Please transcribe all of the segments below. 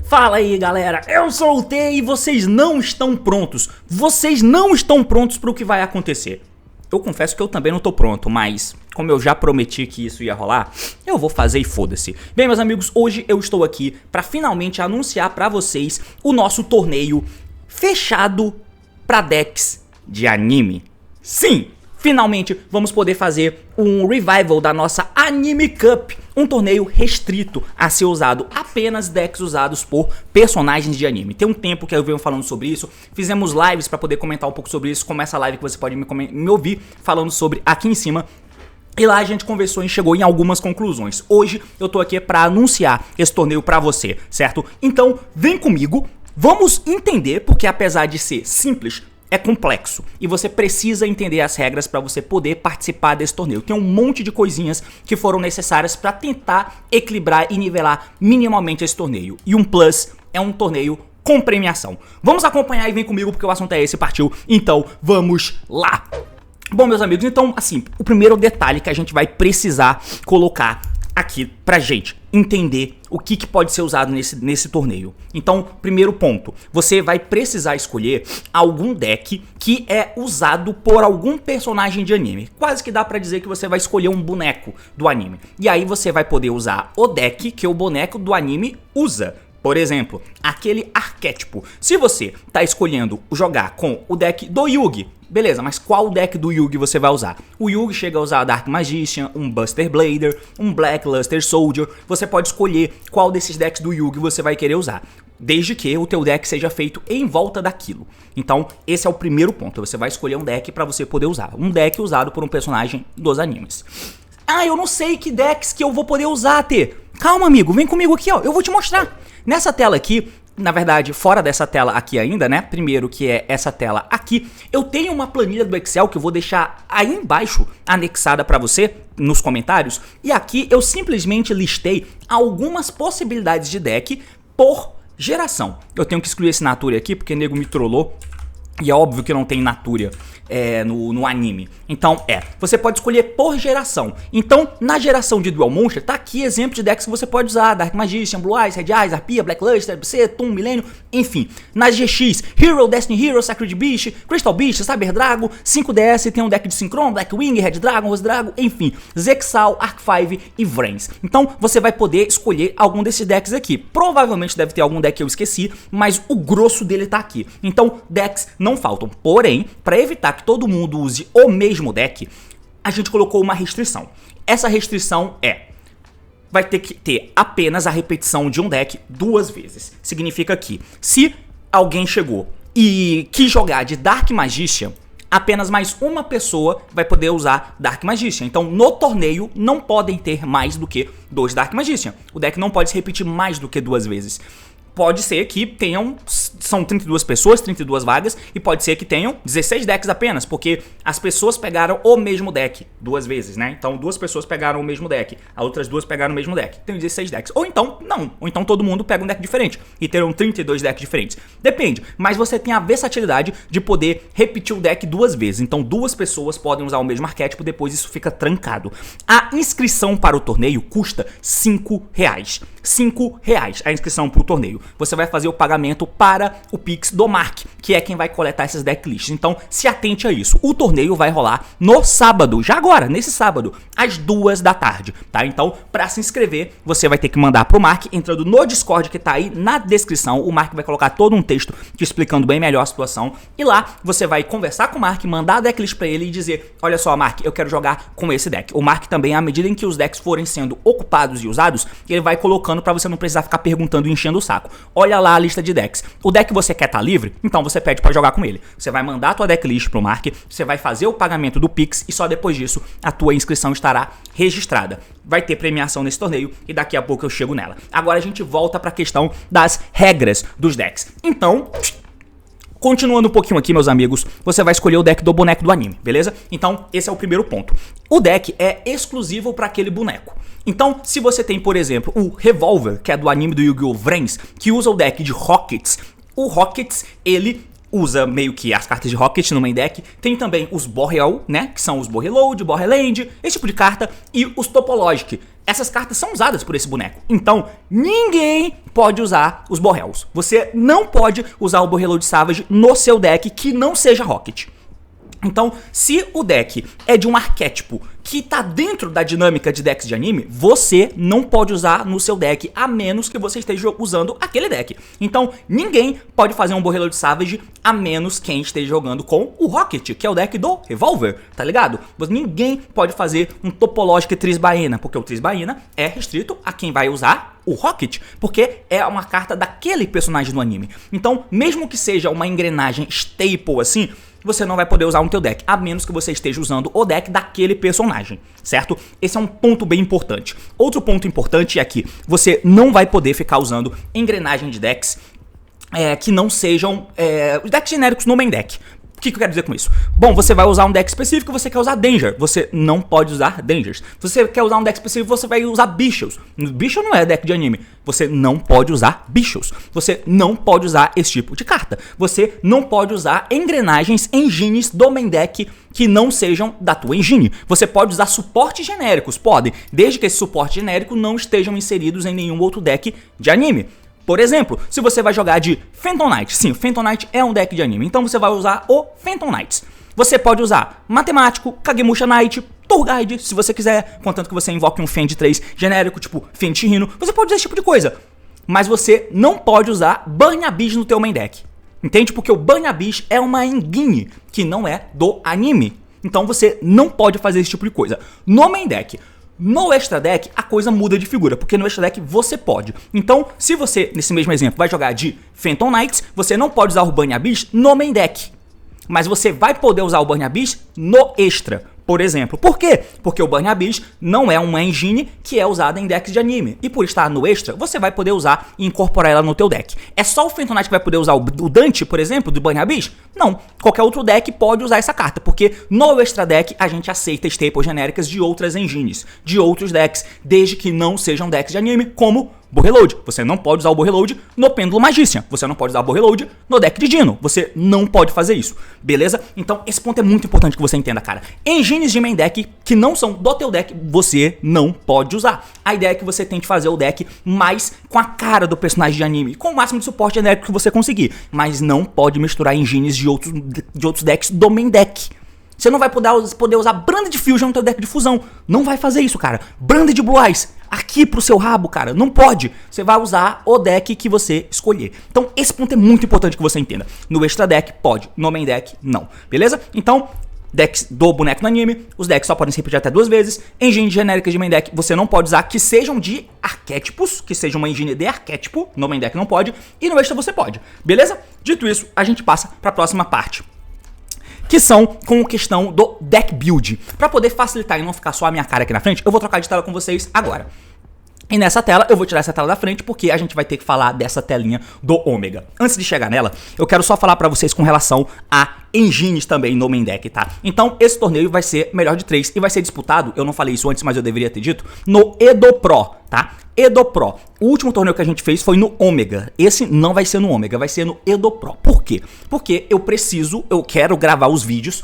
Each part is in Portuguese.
Fala aí galera, eu sou o T e vocês não estão prontos. Vocês não estão prontos para o que vai acontecer. Eu confesso que eu também não tô pronto, mas como eu já prometi que isso ia rolar, eu vou fazer e foda-se. Bem, meus amigos, hoje eu estou aqui para finalmente anunciar para vocês o nosso torneio fechado para decks de anime. Sim! Finalmente vamos poder fazer um revival da nossa Anime Cup, um torneio restrito a ser usado apenas decks usados por personagens de anime. Tem um tempo que eu venho falando sobre isso, fizemos lives para poder comentar um pouco sobre isso, como essa live que você pode me ouvir falando sobre aqui em cima. E lá a gente conversou e chegou em algumas conclusões. Hoje eu tô aqui para anunciar esse torneio para você, certo? Então vem comigo, vamos entender, porque apesar de ser simples, é complexo e você precisa entender as regras para você poder participar desse torneio. Tem um monte de coisinhas que foram necessárias para tentar equilibrar e nivelar minimamente esse torneio. E um plus é um torneio com premiação. Vamos acompanhar e vem comigo porque o assunto é esse, partiu? Então vamos lá! Bom, meus amigos, então assim, o primeiro detalhe que a gente vai precisar colocar aqui pra gente entender o que pode ser usado nesse torneio. Então, primeiro ponto, você vai precisar escolher algum deck que é usado por algum personagem de anime. Quase que dá pra dizer que você vai escolher um boneco do anime. E aí você vai poder usar o deck que o boneco do anime usa. Por exemplo, aquele arquétipo. Se você tá escolhendo jogar com o deck do Yugi, beleza, mas qual deck do Yugi você vai usar? O Yugi chega a usar Dark Magician, um Buster Blader, um Black Luster Soldier. Você pode escolher qual desses decks do Yugi você vai querer usar, desde que o teu deck seja feito em volta daquilo. Então, esse é o primeiro ponto. Você vai escolher um deck para você poder usar. Um deck usado por um personagem dos animes. Ah, eu não sei que decks que eu vou poder usar, T. Calma, amigo, vem comigo aqui, ó. Eu vou te mostrar. Nessa tela aqui, na verdade, fora dessa tela aqui ainda, né? Primeiro que é essa tela aqui, eu tenho uma planilha do Excel que eu vou deixar aí embaixo anexada pra você nos comentários. E aqui eu simplesmente listei algumas possibilidades de deck por geração. Eu tenho que excluir esse Nature aqui porque o nego me trollou. E é óbvio que não tem Nature no anime. Então você pode escolher por geração. Então na geração de Duel Monster tá aqui exemplo de decks que você pode usar: Dark Magician, Blue Eyes, Red Eyes, Arpia, Black Luster, BC, Toon, Millennium, enfim. Na GX, Hero, Destiny Hero, Sacred Beast, Crystal Beast, Cyber Dragon, 5DS tem um deck de Synchron, Blackwing, Red Dragon, Rose Dragon, enfim. Zexal, Arc-5 e Vrains. Então você vai poder escolher algum desses decks aqui. Provavelmente deve ter algum deck que eu esqueci, mas o grosso dele tá aqui. Então decks não faltam. Porém, para evitar que todo mundo use o mesmo deck, a gente colocou uma restrição. Essa restrição vai ter que ter apenas a repetição de um deck 2 vezes. Significa que se alguém chegou e quis jogar de Dark Magician, apenas mais uma pessoa vai poder usar Dark Magician. Então no torneio não podem ter mais do que 2 Dark Magician. O deck não pode se repetir mais do que 2 vezes. Pode ser que tenham, são 32 pessoas, 32 vagas, e pode ser que tenham 16 decks apenas, porque as pessoas pegaram o mesmo deck 2 vezes, né? Então 2 pessoas pegaram o mesmo deck, as outras 2 pegaram o mesmo deck, tem 16 decks. Ou então, não, ou então todo mundo pega um deck diferente e terão 32 decks diferentes. Depende, mas você tem a versatilidade de poder repetir o deck 2 vezes, então 2 pessoas podem usar o mesmo arquétipo, depois isso fica trancado. A inscrição para o torneio custa R$5. R$5 a inscrição para o torneio. Você vai fazer o pagamento para o Pix do Mark, que é quem vai coletar esses decklists. Então se atente a isso. O torneio vai rolar no sábado, já agora, nesse sábado, às 2 da tarde, tá? Então, para se inscrever, você vai ter que mandar pro Mark, entrando no Discord que tá aí na descrição. O Mark vai colocar todo um texto te explicando bem melhor a situação. E lá, você vai conversar com o Mark, mandar a decklist pra ele e dizer: olha só, Mark, eu quero jogar com esse deck. O Mark também, à medida em que os decks forem sendo ocupados e usados, ele vai colocando pra você não precisar ficar perguntando e enchendo o saco. Olha lá a lista de decks. O deck que você quer tá livre? Então você pede pra jogar com ele. Você vai mandar a tua decklist pro Mark, você vai fazer o pagamento do Pix e só depois disso a tua inscrição estará registrada. Vai ter premiação nesse torneio e daqui a pouco eu chego nela. Agora a gente volta pra questão das regras dos decks. Então, Continuando um pouquinho aqui, meus amigos, você vai escolher o deck do boneco do anime, beleza? Então, esse é o primeiro ponto. O deck é exclusivo para aquele boneco. Então, se você tem, por exemplo, o Revolver, que é do anime do Yu-Gi-Oh! Vrens, que usa o deck de Rockets, o Rockets, ele usa meio que as cartas de Rocket no main deck. Tem também os Boreal, né, que são os Borreload, Borreland, esse tipo de carta, e os Topologic. Essas cartas são usadas por esse boneco. Então, ninguém pode usar os Borreals. Você não pode usar o Borreload Savage no seu deck que não seja Rocket. Então, se o deck é de um arquétipo que tá dentro da dinâmica de decks de anime, você não pode usar no seu deck, a menos que você esteja usando aquele deck. Então, ninguém pode fazer um Borreload Savage a menos quem esteja jogando com o Rocket, que é o deck do Revolver, tá ligado? Ninguém pode fazer um Topologic Trisbaena, porque o Trisbaena é restrito a quem vai usar o Rocket, porque é uma carta daquele personagem do anime. Então, mesmo que seja uma engrenagem staple assim, você não vai poder usar no teu deck, a menos que você esteja usando o deck daquele personagem, certo? Esse é um ponto bem importante. Outro ponto importante é que você não vai poder ficar usando engrenagem de decks que não sejam os decks genéricos no main deck. O que eu quero dizer com isso? Bom, você vai usar um deck específico, você quer usar Danger, você não pode usar Dangers. Se você quer usar um deck específico, você vai usar Bichos. Bicho não é deck de anime, você não pode usar Bichos. Você não pode usar esse tipo de carta. Você não pode usar engrenagens, engines do main deck que não sejam da tua engine. Você pode usar suportes genéricos, podem, desde que esse suporte genérico não estejam inseridos em nenhum outro deck de anime. Por exemplo, se você vai jogar de Phantom Knight, sim, Phantom Knight é um deck de anime, então você vai usar o Phantom Knights. Você pode usar Matemático, Kagemusha Knight, Tour Guide, se você quiser, contanto que você invoque um Fend 3 genérico, tipo Fend Shihino, você pode usar esse tipo de coisa. Mas você não pode usar Burn Abyss no teu main deck, entende? Porque o Burn Abyss é uma engine que não é do anime, então você não pode fazer esse tipo de coisa. No main deck, no extra deck, a coisa muda de figura, porque no extra deck você pode. Então, se você, nesse mesmo exemplo, vai jogar de Phantom Knights, você não pode usar o Burn Abyss no main deck, mas você vai poder usar o Burn Abyss no extra, por exemplo. Por quê? Porque o Burn Abyss não é uma engine que é usada em decks de anime, e por estar no extra, você vai poder usar e incorporar ela no teu deck. É só o Phantom Knight que vai poder usar o Dante, por exemplo, do Burn Abyss? Não, qualquer outro deck pode usar essa carta, porque no extra deck a gente aceita staples genéricas de outras engines, de outros decks, desde que não sejam decks de anime, como Borreload. Você não pode usar o Borreload no Pêndulo Magician. Você não pode usar o Borreload no deck de Dino. Você não pode fazer isso, beleza? Então esse ponto é muito importante que você entenda, cara. Engines de main deck que não são do teu deck, você não pode usar. A ideia é que você tente fazer o deck mais com a cara do personagem de anime, com o máximo de suporte genérico que você conseguir, mas não pode misturar engines de outros decks do main deck. Você não vai poder usar Branded Fusion no teu deck de fusão. Não vai fazer isso, cara. Branded Blue Eyes, aqui pro seu rabo, cara. Não pode. Você vai usar o deck que você escolher. Então, esse ponto é muito importante que você entenda. No extra deck, pode. No main deck, não. Beleza? Então, decks do boneco no anime, os decks só podem se repetir até 2 vezes. Engine genérica de main deck, você não pode usar que sejam de arquétipos, que seja uma engine de arquétipo. No main deck não pode. E no extra você pode. Beleza? Dito isso, a gente passa pra próxima parte, que são com a questão do deck build. Para poder facilitar e não ficar só a minha cara aqui na frente, eu vou trocar de tela com vocês agora. E nessa tela, eu vou tirar essa tela da frente, porque a gente vai ter que falar dessa telinha do Ômega. Antes de chegar nela, eu quero só falar pra vocês com relação a engines também no main deck, tá? Então, esse torneio vai ser melhor de 3 e vai ser disputado, eu não falei isso antes, mas eu deveria ter dito, no Edo Pro, tá? Edo Pro. O último torneio que a gente fez foi no Ômega. Esse não vai ser no Ômega, vai ser no Edo Pro. Por quê? Porque eu quero gravar os vídeos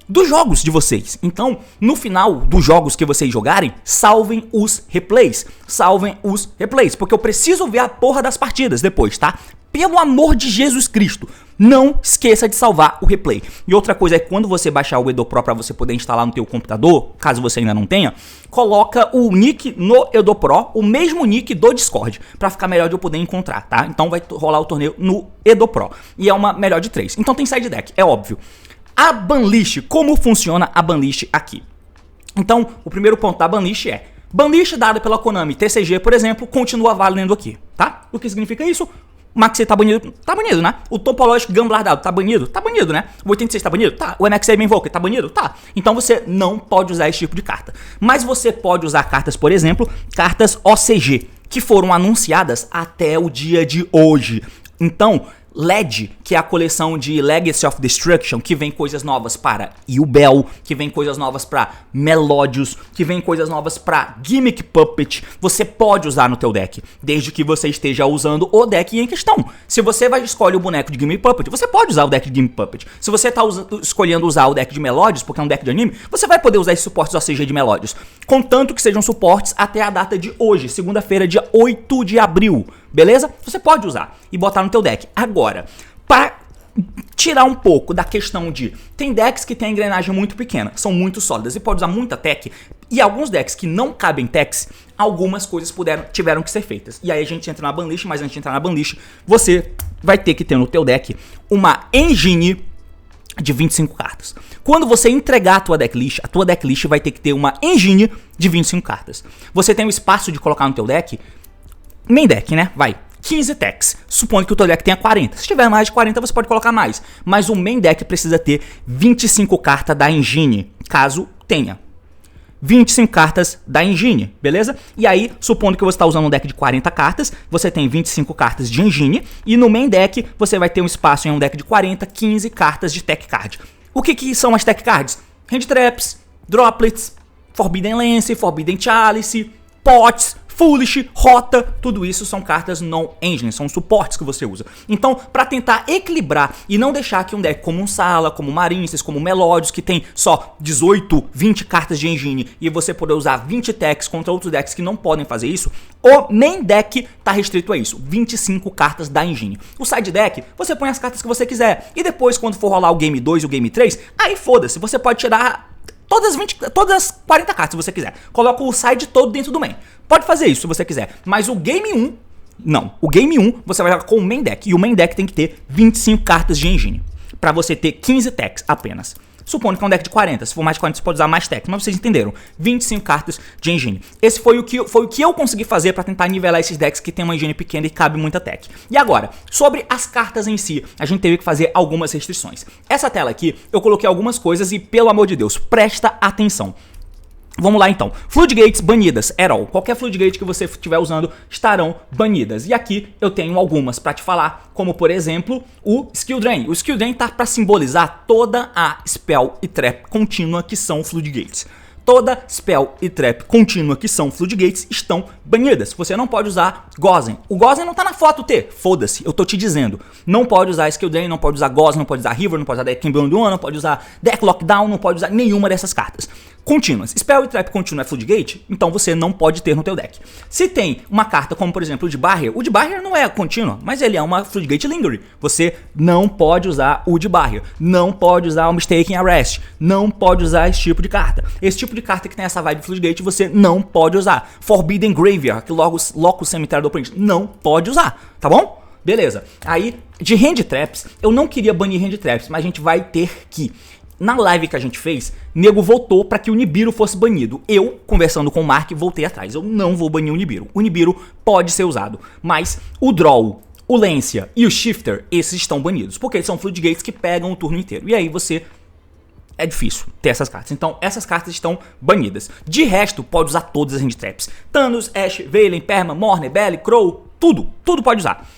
dos jogos de vocês. Então, no final dos jogos que vocês jogarem, salvem os replays. Salvem os replays, porque eu preciso ver a porra das partidas depois, tá? Pelo amor de Jesus Cristo, não esqueça de salvar o replay. E outra coisa é que quando você baixar o Edo Pro para você poder instalar no teu computador, caso você ainda não tenha, coloca o nick no Edo Pro, o mesmo nick do Discord, para ficar melhor de eu poder encontrar, tá? Então vai rolar o torneio no Edo Pro. E é uma melhor de 3. Então tem side deck, é óbvio. A banlist, como funciona a banlist aqui? Então, o primeiro ponto da banlist é: banlist dada pela Konami TCG, por exemplo, continua valendo aqui, tá? O que significa isso? O Maxi tá banido, né? O Topologic Gambler dado tá banido, né? O 86 tá banido, tá? O MX7 Invoker tá banido, tá? Então você não pode usar esse tipo de carta. Mas você pode usar cartas, por exemplo, cartas OCG, que foram anunciadas até o dia de hoje. Então, LED, que é a coleção de Legacy of Destruction, que vem coisas novas para Yubel, que vem coisas novas para Melodious, que vem coisas novas para Gimmick Puppet, você pode usar no teu deck, desde que você esteja usando o deck em questão. Se você vai escolher o boneco de Gimmick Puppet, você pode usar o deck de Gimmick Puppet. Se você está escolhendo usar o deck de Melodious, porque é um deck de anime, você vai poder usar esses suportes OCG de Melodious, contanto que sejam suportes até a data de hoje, segunda-feira, dia 8 de abril. Beleza? Você pode usar e botar no teu deck. Agora, para tirar um pouco da questão de... Tem decks que tem a engrenagem muito pequena, são muito sólidas e pode usar muita tech. E alguns decks que não cabem techs, algumas coisas tiveram que ser feitas. E aí a gente entra na banlist, mas antes de entrar na banlist, você vai ter que ter no teu deck uma engine de 25 cartas. Quando você entregar a tua decklist vai ter que ter uma engine de 25 cartas. Você tem o espaço de colocar no teu deck... Main deck, né? Vai. 15 techs. Supondo que o teu deck tenha 40. Se tiver mais de 40, você pode colocar mais. Mas o main deck precisa ter 25 cartas da engine, caso tenha. 25 cartas da engine, beleza? E aí, supondo que você está usando um deck de 40 cartas, você tem 25 cartas de engine. E no main deck, você vai ter um espaço em um deck de 40, 15 cartas de tech card. O que são as tech cards? Hand Traps, Droplets, Forbidden Lance, Forbidden Chalice, Pots, Foolish, Rota, tudo isso são cartas non-engine, são suportes que você usa. Então, para tentar equilibrar e não deixar que um deck como um Sala, como Marinces, como Melodious, que tem só 18, 20 cartas de engine e você poder usar 20 techs contra outros decks que não podem fazer isso, o main deck tá restrito a isso, 25 cartas da engine. O side deck, você põe as cartas que você quiser e depois quando for rolar o Game 2 e o Game 3, aí foda-se, você pode tirar... Todas as 40 cartas se você quiser. Coloca o side todo dentro do main. Pode fazer isso se você quiser. Mas o Game 1, não. O Game 1 você vai jogar com o main deck. E o main deck tem que ter 25 cartas de engine. Pra você ter 15 techs apenas. Supondo que é um deck de 40. Se for mais de 40, você pode usar mais techs. Mas vocês entenderam. 25 cartas de engine. Esse foi o que eu consegui fazer pra tentar nivelar esses decks que tem uma engine pequena e cabe muita tech. E agora, sobre as cartas em si, a gente teve que fazer algumas restrições. Essa tela aqui, eu coloquei algumas coisas e, pelo amor de Deus, presta atenção. Vamos lá então, Floodgates banidas, at all. Qualquer Floodgate que você estiver usando estarão banidas. E aqui eu tenho algumas para te falar, como por exemplo o Skill Drain. O Skill Drain tá para simbolizar toda a Spell e Trap contínua que são Floodgates. Toda Spell e Trap contínua que são Floodgates estão banidas. Você não pode usar Gozen. O Gozen não tá na foto T. Foda-se, eu tô te dizendo. Não pode usar Skill Drain, não pode usar Gozen, não pode usar River, não pode usar Deck Beyond One, não pode usar Deck Lockdown, não pode usar nenhuma dessas cartas. Contínuas. Spell e Trap contínua é Floodgate, então você não pode ter no teu deck. Se tem uma carta como, por exemplo, o de Barrier não é contínua, mas ele é uma Floodgate Lingering. Você não pode usar o de Barrier, não pode usar o Mistaken Arrest, não pode usar esse tipo de carta. Esse tipo de carta que tem essa vibe Floodgate você não pode usar. Forbidden Graveyard, que logo o cemitério do oponente, não pode usar, tá bom? Beleza. Aí, de Hand Traps, eu não queria banir Hand Traps, mas a gente vai ter que... Na live que a gente fez, nego votou para que o Nibiru fosse banido. Eu, conversando com o Mark, voltei atrás. Eu não vou banir o Nibiru. O Nibiru pode ser usado, mas o Draw, o Lancia e o Shifter, esses estão banidos, porque eles são Floodgates que pegam o turno inteiro. E aí você... É difícil ter essas cartas. Então, essas cartas estão banidas. De resto, pode usar todas as Hand Traps. Thanos, Ashe, Vaylen, Perma, Morne, Belly, Crow, tudo pode usar.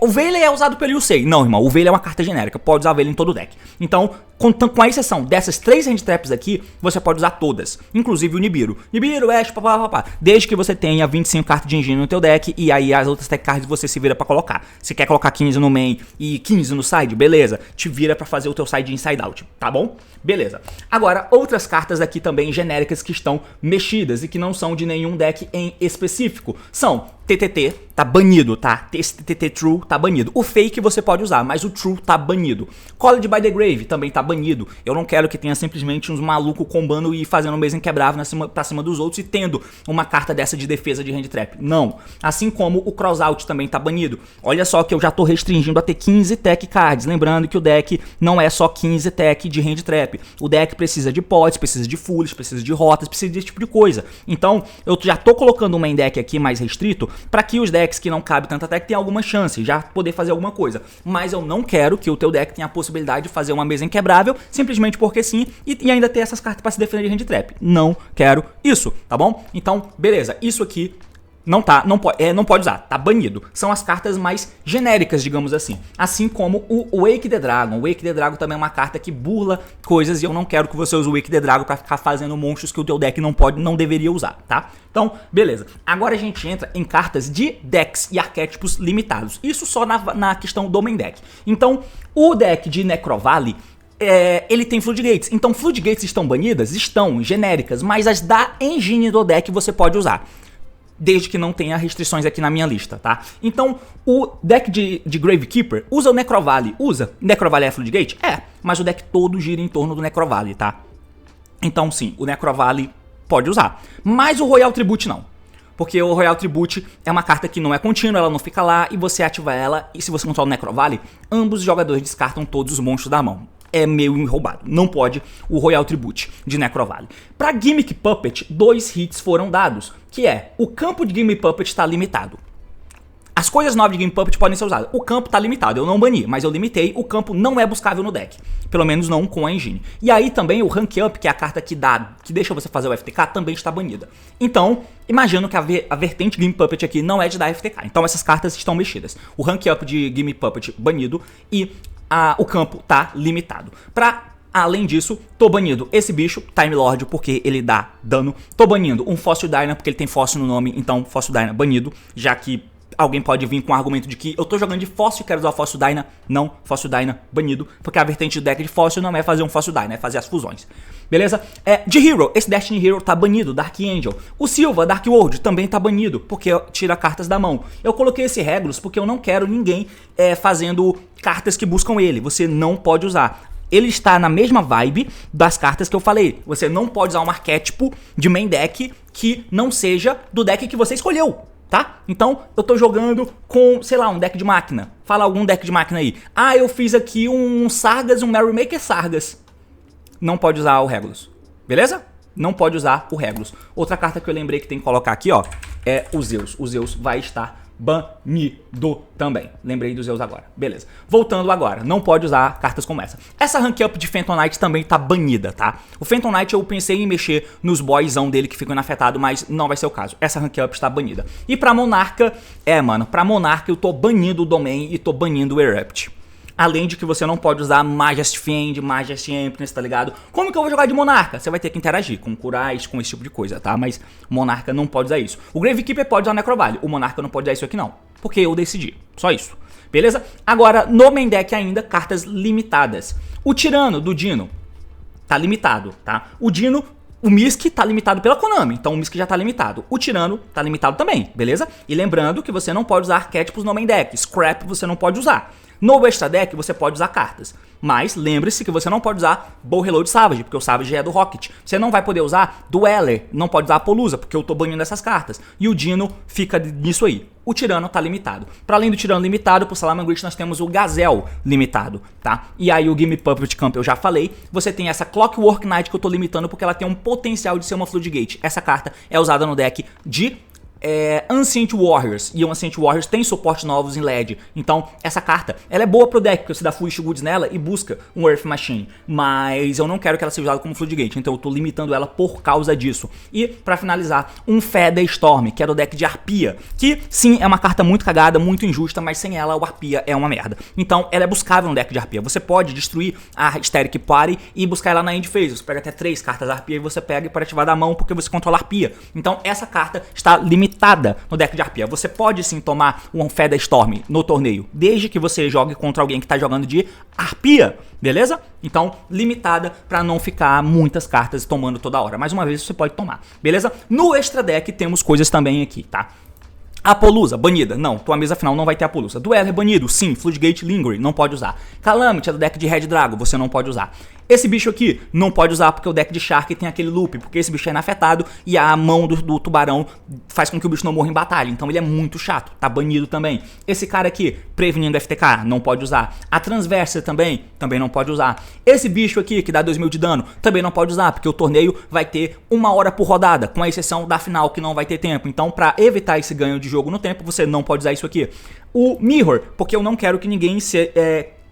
O Vaylen é usado pelo Yusei. Não, irmão, o Vaylen é uma carta genérica. Pode usar o Vaylen em todo o deck. Então, com a exceção dessas 3 Hand Traps aqui, você pode usar todas. Inclusive o Nibiru. Nibiru, Ashe, papapá. Desde que você tenha 25 cartas de engine no teu deck. E aí as outras tech cards você se vira pra colocar. Se quer colocar 15 no main e 15 no side, beleza. Te vira pra fazer o teu side inside out, tá bom? Beleza. Agora, outras cartas aqui também genéricas que estão mexidas e que não são de nenhum deck em específico. São TTT, tá banido, tá? Esse TTT True tá banido. O Fake você pode usar, mas o True tá banido. College by the Grave também tá banido. Eu não quero que tenha simplesmente uns malucos combando e fazendo um mesa inquebrável pra cima dos outros e tendo uma carta dessa de defesa de Hand Trap. Não. Assim como o Crossout também tá banido. Olha só que eu já tô restringindo a ter 15 tech cards. Lembrando que o deck não é só 15 tech de Hand Trap. O deck precisa de pods, precisa de foolish, precisa de rotas, precisa desse tipo de coisa. Então, eu já tô colocando um main deck aqui mais restrito para que os decks que não cabem tanta tech tenham alguma chance, já poder fazer alguma coisa. Mas eu não quero que o teu deck tenha a possibilidade de fazer uma mesa inquebrável, simplesmente porque sim, e ainda ter essas cartas para se defender de Hand Trap. Não quero isso, tá bom? Então, beleza, isso aqui Não pode usar, tá banido. São as cartas mais genéricas, digamos assim. Assim como o Wake the Dragon. O Wake the Dragon também é uma carta que burla coisas e eu não quero que você use o Wake the Dragon pra ficar fazendo monstros que o teu deck não deveria usar, tá? Então, beleza. Agora a gente entra em cartas de decks e arquétipos limitados. Isso só na questão do main deck. Então, o deck de Necrovalley, ele tem Floodgates. Então, Floodgates estão banidas? Estão, genéricas, mas as da engine do deck você pode usar. Desde que não tenha restrições aqui na minha lista, tá? Então, o deck de Gravekeeper usa o Necrovalley. Usa. Necrovalley é Floodgate? É, mas o deck todo gira em torno do Necrovalley, tá? Então, sim, o Necrovalley pode usar. Mas o Royal Tribute não. Porque o Royal Tribute é uma carta que não é contínua, ela não fica lá, e você ativa ela, e se você controla o Necrovalley, ambos os jogadores descartam todos os monstros da mão. É meio roubado. Não pode o Royal Tribute de Necrovalley. Pra Gimmick Puppet, 2 hits foram dados, que é, o campo de Gimmick Puppet está limitado. As coisas novas de Gimmick Puppet podem ser usadas. O campo está limitado, eu não bani, mas eu limitei, o campo não é buscável no deck. Pelo menos não com a engine. E aí também o Rank Up, que é a carta que deixa você fazer o FTK, também está banida. Então, imagino que a vertente Gimmick Puppet aqui não é de dar FTK. Então essas cartas estão mexidas. O Rank Up de Gimmick Puppet banido e o campo tá limitado. Além disso, tô banindo esse bicho, Time Lord, porque ele dá dano. Tô banindo um Fossil Dyna, porque ele tem fóssil no nome, então Fossil Dyna banido, já que alguém pode vir com o argumento de que eu tô jogando de fóssil e quero usar o Fossil Dyna. Não, Fossil Dyna banido, porque a vertente do deck de fóssil não é fazer um Fossil Dyna, é fazer as fusões. Beleza? De Hero, esse Destiny Hero tá banido, Dark Angel. O Silva, Dark World, também tá banido, porque tira cartas da mão. Eu coloquei esse Regulus porque eu não quero ninguém fazendo cartas que buscam ele. Você não pode usar. Ele está na mesma vibe das cartas que eu falei. Você não pode usar um arquétipo de main deck que não seja do deck que você escolheu, tá? Então, eu tô jogando com, sei lá, um deck de máquina. Fala algum deck de máquina aí. Eu fiz aqui um Sargas, um Merrymaker Sargas. Não pode usar o Regulus. Beleza? Não pode usar o Regulus. Outra carta que eu lembrei que tem que colocar aqui, ó, é o Zeus. O Zeus vai estar banido também. Lembrei dos Zeus agora. Beleza. Voltando agora. Não pode usar cartas como essa. Essa rank up de Phantom Knight também tá banida, tá? O Phantom Knight eu pensei em mexer nos boyzão dele que ficam inafetados, mas não vai ser o caso. Essa rank up está banida. E pra Monarca, pra Monarca eu tô banindo o Domain e tô banindo o Erupt. Além de que você não pode usar Majesty Fiend, Majesty Emptiness, tá ligado? Como que eu vou jogar de Monarca? Você vai ter que interagir com Curais, com esse tipo de coisa, tá? Mas Monarca não pode usar isso. O Gravekeeper pode usar Necrovalley. O Monarca não pode usar isso aqui não. Porque eu decidi. Só isso. Beleza? Agora, no main deck ainda, cartas limitadas. O Tirano do Dino tá limitado, tá? O Dino... O Misk tá limitado pela Konami, então o Misk já tá limitado. O Tirano tá limitado também, beleza? E lembrando que você não pode usar arquétipos no main deck. Scrap você não pode usar. No extra deck você pode usar cartas. Mas lembre-se que você não pode usar Bow Reload Savage, porque o Savage é do Rocket. Você não vai poder usar Dweller, não pode usar Apollousa, porque eu tô banindo essas cartas. E o Dino fica nisso aí. O Tirano tá limitado. Para além do Tirano limitado, pro Salamangreat nós temos o Gazelle limitado, tá? E aí o Gimme Puppet Camp eu já falei. Você tem essa Clockwork Knight que eu tô limitando porque ela tem um potencial de ser uma Floodgate. Essa carta é usada no deck de Ancient Warriors, e o Ancient Warriors tem suporte novos em LED, então essa carta, ela é boa pro deck, porque você dá Foolish Goods nela e busca um Earth Machine, mas eu não quero que ela seja usada como Floodgate, então eu tô limitando ela por causa disso. E pra finalizar, um Feather Storm, que é do deck de Arpia, que sim, é uma carta muito cagada, muito injusta, mas sem ela o Arpia é uma merda. Então ela é buscável no deck de Arpia, você pode destruir a Hysteric Party e buscar ela na end phase, você pega até 3 cartas Arpia e você pega para ativar da mão porque você controla Arpia. Então essa carta está limitada no deck de Arpia. Você pode sim tomar um Feather Storm no torneio, desde que você jogue contra alguém que está jogando de Arpia, beleza? Então, limitada para não ficar muitas cartas tomando toda hora. Mais uma vez, você pode tomar, beleza? No extra deck temos coisas também aqui, tá? Apollousa, banida. Não, tua mesa final não vai ter Apollousa. Dweller, banido. Sim, Floodgate Lingering, não pode usar. Calamity é do deck de Red Dragon, você não pode usar. Esse bicho aqui não pode usar porque o deck de Shark tem aquele loop, porque esse bicho é inafetado e a mão do tubarão faz com que o bicho não morra em batalha, então ele é muito chato, tá banido também. Esse cara aqui, prevenindo FTK, não pode usar. A Transversa também não pode usar. Esse bicho aqui, que dá 2000 de dano, também não pode usar, porque o torneio vai ter 1 hora por rodada, com a exceção da final que não vai ter tempo. Então, pra evitar esse ganho de jogo no tempo, você não pode usar isso aqui. O Mirror, porque eu não quero que ninguém se...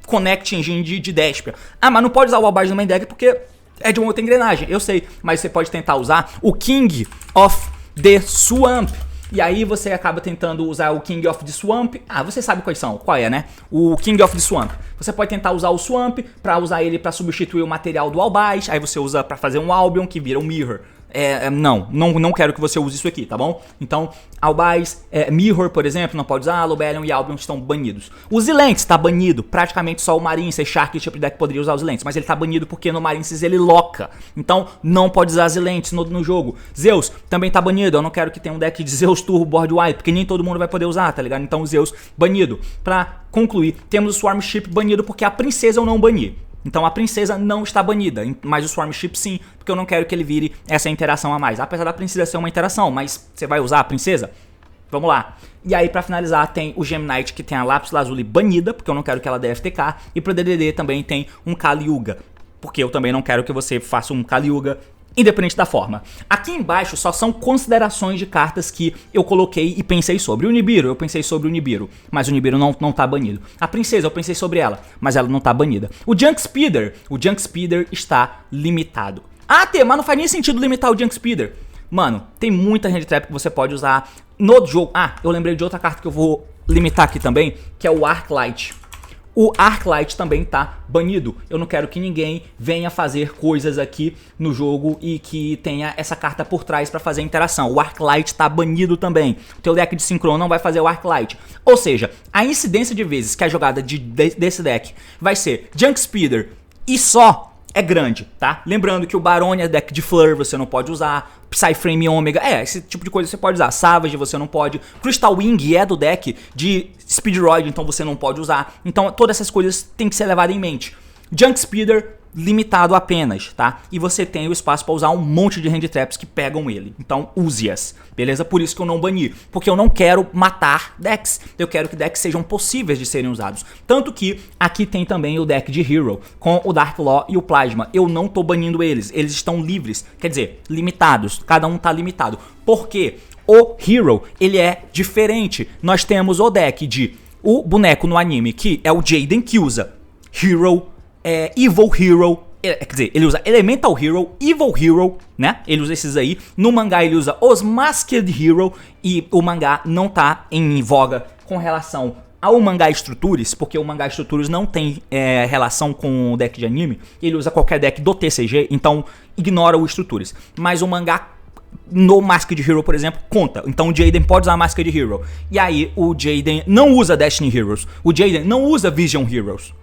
Connect Engine de Despia. Mas não pode usar o Warbard no main deck porque é de uma outra engrenagem. Eu sei, mas você pode tentar usar o King of the Swamp. E aí você acaba tentando usar o King of the Swamp. Ah, você sabe quais são. Qual é, né? O King of the Swamp. Você pode tentar usar o Swamp pra usar ele pra substituir o material do Albaz. Aí você usa pra fazer um Albion que vira um Mirror. Não quero que você use isso aqui, tá bom? Então, Albaz, Mirror, por exemplo, não pode usar, Lobelion e Albion estão banidos. O Zilentes tá banido, praticamente só o Marinces, Shark e tipo de deck poderia usar os Zilentes, mas ele tá banido porque no Marinces ele loca, então não pode usar Zilentes no jogo. Zeus também tá banido, eu não quero que tenha um deck de Zeus Turbo Board Wipe, porque nem todo mundo vai poder usar, tá ligado? Então o Zeus banido. Pra concluir, temos o Swarmship banido porque a princesa eu não bani. Então a princesa não está banida, mas o Swarmship sim, porque eu não quero que ele vire essa interação a mais. Apesar da princesa ser uma interação, mas você vai usar a princesa? Vamos lá. E aí pra finalizar tem o Gemknight que tem a Lapis Lazuli banida, porque eu não quero que ela dê FTK. E pro DDD também tem um Kali Yuga, porque eu também não quero que você faça um Kali Yuga independente da forma. Aqui embaixo só são considerações de cartas que eu coloquei e pensei sobre. O Nibiru, eu pensei sobre o Nibiru, mas o Nibiru não tá banido. A princesa, eu pensei sobre ela, mas ela não tá banida. O Junk Speeder está limitado. Ah, mas não faz nem sentido limitar o Junk Speeder. Mano, tem muita hand trap que você pode usar no jogo. Ah, eu lembrei de outra carta que eu vou limitar aqui também, que é o Arclight. O Arclight também tá banido. Eu não quero que ninguém venha fazer coisas aqui no jogo e que tenha essa carta por trás pra fazer interação. O Arclight tá banido também. O teu deck de Synchron não vai fazer o Arclight. Ou seja, a incidência de vezes que a jogada desse deck vai ser Junk Speeder e só é grande, tá? Lembrando que o Baronia é deck de Flare, você não pode usar. Psyframe Omega, esse tipo de coisa você pode usar. Savage você não pode. Crystal Wing é do deck de Speedroid, então você não pode usar. Então todas essas coisas tem que ser levadas em mente. Junk Speeder limitado apenas, tá? E você tem o espaço para usar um monte de hand traps que pegam ele. Então use-as, beleza? Por isso que eu não bani, porque eu não quero matar decks. Eu quero que decks sejam possíveis de serem usados. Tanto que aqui tem também o deck de Hero com o Dark Law e o Plasma. Eu não tô banindo eles estão livres, quer dizer, limitados. Cada um tá limitado. Por quê? O Hero, ele é diferente. Nós temos o deck de o boneco no anime que é o Jaden, que usa Hero, Evil Hero, quer dizer, ele usa Elemental Hero, Evil Hero, né? Ele usa esses aí. No mangá ele usa os Masked Hero e o mangá não tá em voga com relação ao mangá Structures, porque o mangá Structures não tem relação com o deck de anime. Ele usa qualquer deck do TCG, então ignora o Structures. Mas o mangá no Masked Hero, por exemplo, conta. Então o Jaden pode usar Masked Hero. E aí o Jaden não usa Destiny Heroes. O Jaden não usa Vision Heroes.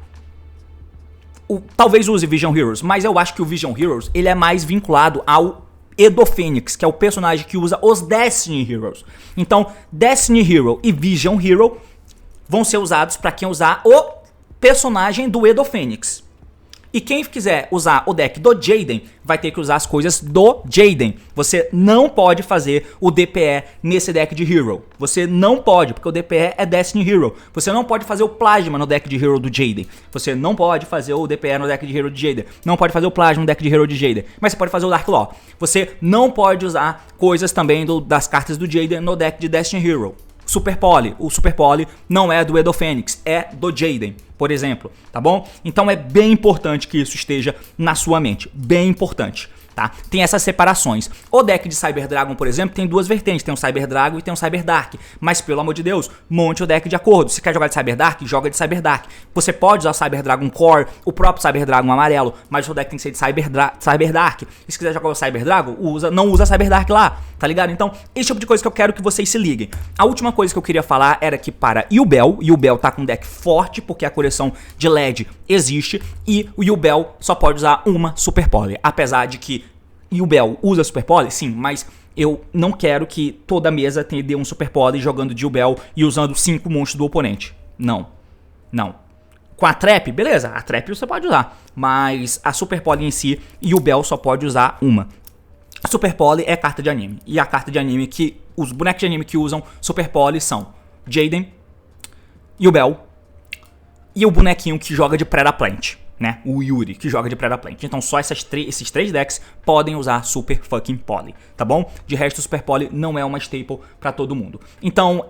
Talvez use Vision Heroes, mas eu acho que o Vision Heroes ele é mais vinculado ao Edo Phoenix, que é o personagem que usa os Destiny Heroes. Então, Destiny Hero e Vision Hero vão ser usados para quem usar o personagem do Edo Phoenix. E quem quiser usar o deck do Jaden vai ter que usar as coisas do Jaden. Você não pode fazer o DPE nesse deck de Hero. Você não pode, porque o DPE é Destiny Hero. Você não pode fazer o Plasma no deck de Hero do Jaden. Você não pode fazer o DPE no deck de Hero de Jaden. Não pode fazer o Plasma no deck de Hero de Jaden. Mas você pode fazer o Dark Law. Você não pode usar coisas também das cartas do Jaden no deck de Destiny Hero. Super Poly. O Super Poly não é do Edo Phoenix, é do Jaden, por exemplo, tá bom? Então é bem importante que isso esteja na sua mente, bem importante, tá? Tem essas separações. O deck de Cyber Dragon, por exemplo, tem duas vertentes, tem um Cyber Dragon e tem um Cyber Dark, mas pelo amor de Deus, monte o deck de acordo. Se quer jogar de Cyber Dark, joga de Cyber Dark. Você pode usar o Cyber Dragon Core, o próprio Cyber Dragon amarelo, mas o seu deck tem que ser de Cyber Dark. E se quiser jogar o Cyber Dragon, não usa Cyber Dark lá, tá ligado? Então, esse tipo de coisa que eu quero que vocês se liguem. A última coisa que eu queria falar era que para Yubel tá com um deck forte, porque a coleção de LED existe, e o Yubel só pode usar uma Super Poly, apesar de que Yubel usa Super Poly, sim, mas eu não quero que toda a mesa tenha um Super Poly jogando de Yubel e usando 5 monstros do oponente. Não. Com a Trap, beleza, a Trap você pode usar, mas a Super Poly em si, Yubel só pode usar uma. A Super Poly é carta de anime, e a carta de anime que os bonecos de anime que usam Super Poly são Jaden, Yubel e o bonequinho que joga de Predaplant, né? O Yuri, que joga de Predaplant. Então só esses três decks podem usar Super fucking Poly, tá bom? De resto, o Super Poly não é uma staple pra todo mundo. Então,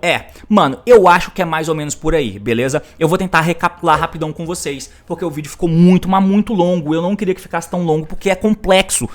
mano, eu acho que é mais ou menos por aí, beleza? Eu vou tentar recapitular rapidão com vocês, porque o vídeo ficou muito, mas muito longo. Eu não queria que ficasse tão longo, porque é complexo,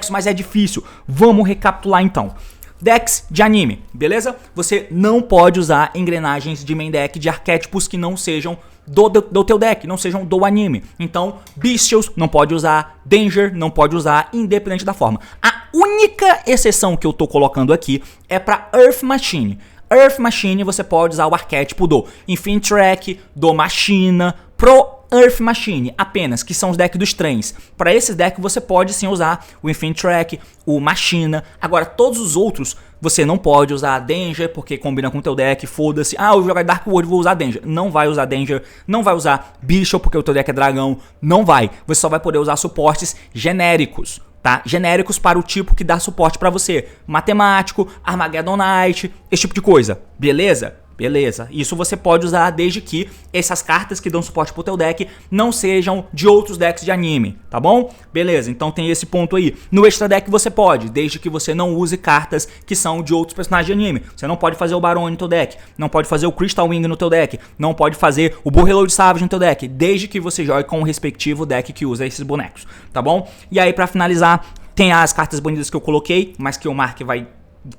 mas é difícil. Vamos recapitular então. Decks de anime, beleza? Você não pode usar engrenagens de main deck de arquétipos que não sejam do teu deck, não sejam do anime. Então, Bestials não pode usar, Danger não pode usar, independente da forma. A única exceção que eu tô colocando aqui é para Earth Machine. Earth Machine você pode usar o arquétipo do Infinitrack, do Machina, pro Earth Machine apenas, que são os decks dos trens. Para esses decks você pode sim usar o Infinitrack, o Machina. Agora todos os outros você não pode usar Danger porque combina com o teu deck, foda-se. Ah, eu vou jogar Dark World, vou usar Danger. Não vai usar Danger, não vai usar Bishop porque o teu deck é dragão, não vai. Você só vai poder usar suportes genéricos. Tá? Genéricos para o tipo que dá suporte para você. Matemático, Armageddon Knight, esse tipo de coisa. Beleza? Beleza. Isso você pode usar desde que essas cartas que dão suporte pro teu deck não sejam de outros decks de anime, tá bom? Beleza, então tem esse ponto aí. No extra deck você pode, desde que você não use cartas que são de outros personagens de anime. Você não pode fazer o Barone no teu deck, não pode fazer o Crystal Wing no teu deck, não pode fazer o Bull Savage no teu deck, desde que você jogue com o respectivo deck que usa esses bonecos, tá bom? E aí pra finalizar, tem as cartas bonitas que eu coloquei, mas que o Mark vai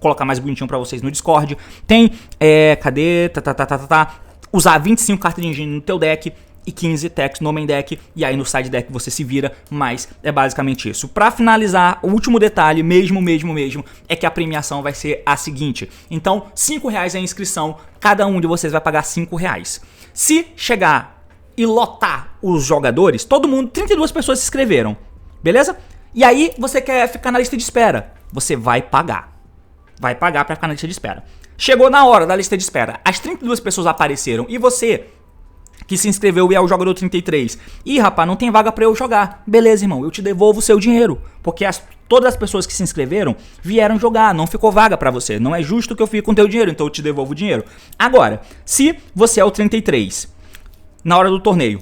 colocar mais bonitinho pra vocês no Discord. Tem, cadê? Usar 25 cartas de engine no teu deck e 15 techs no main deck. E aí no side deck você se vira, mas é basicamente isso. Pra finalizar, o último detalhe, mesmo, é que a premiação vai ser a seguinte. Então, R$5 é a inscrição, cada um de vocês vai pagar R$5. Se chegar e lotar os jogadores, todo mundo, 32 pessoas se inscreveram, beleza? E aí você quer ficar na lista de espera, você vai pagar. Vai pagar pra ficar na lista de espera. Chegou na hora da lista de espera, as 32 pessoas apareceram e você que se inscreveu e é o jogador 33. Ih, rapaz, não tem vaga pra eu jogar. Beleza, irmão, eu te devolvo o seu dinheiro. Porque todas as pessoas que se inscreveram vieram jogar, não ficou vaga pra você. Não é justo que eu fique com o teu dinheiro, então eu te devolvo o dinheiro. Agora, se você é o 33, na hora do torneio,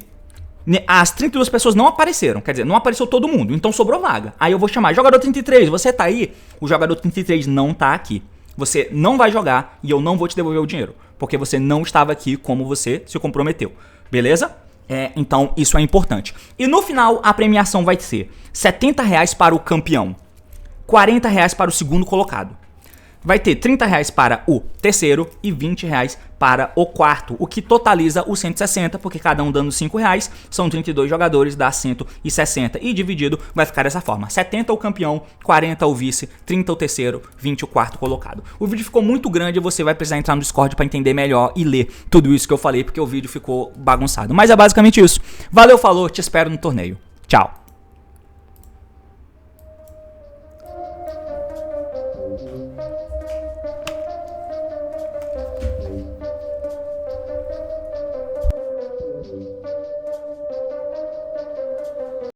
as 32 pessoas não apareceram, quer dizer, não apareceu todo mundo, então sobrou vaga. Aí eu vou chamar, jogador 33, você tá aí? O jogador 33 não tá aqui. Você não vai jogar e eu não vou te devolver o dinheiro, porque você não estava aqui como você se comprometeu, beleza? Então isso é importante. E no final a premiação vai ser R$70 para o campeão, R$40 para o segundo colocado. Vai ter R$30 para o terceiro e R$20 para o quarto, o que totaliza os 160, porque cada um dando R$5, são 32 jogadores, dá 160. E dividido vai ficar dessa forma, 70 o campeão, 40 o vice, 30 o terceiro, 20 o quarto colocado. O vídeo ficou muito grande, você vai precisar entrar no Discord para entender melhor e ler tudo isso que eu falei, porque o vídeo ficou bagunçado. Mas é basicamente isso. Valeu, falou, te espero no torneio. Tchau.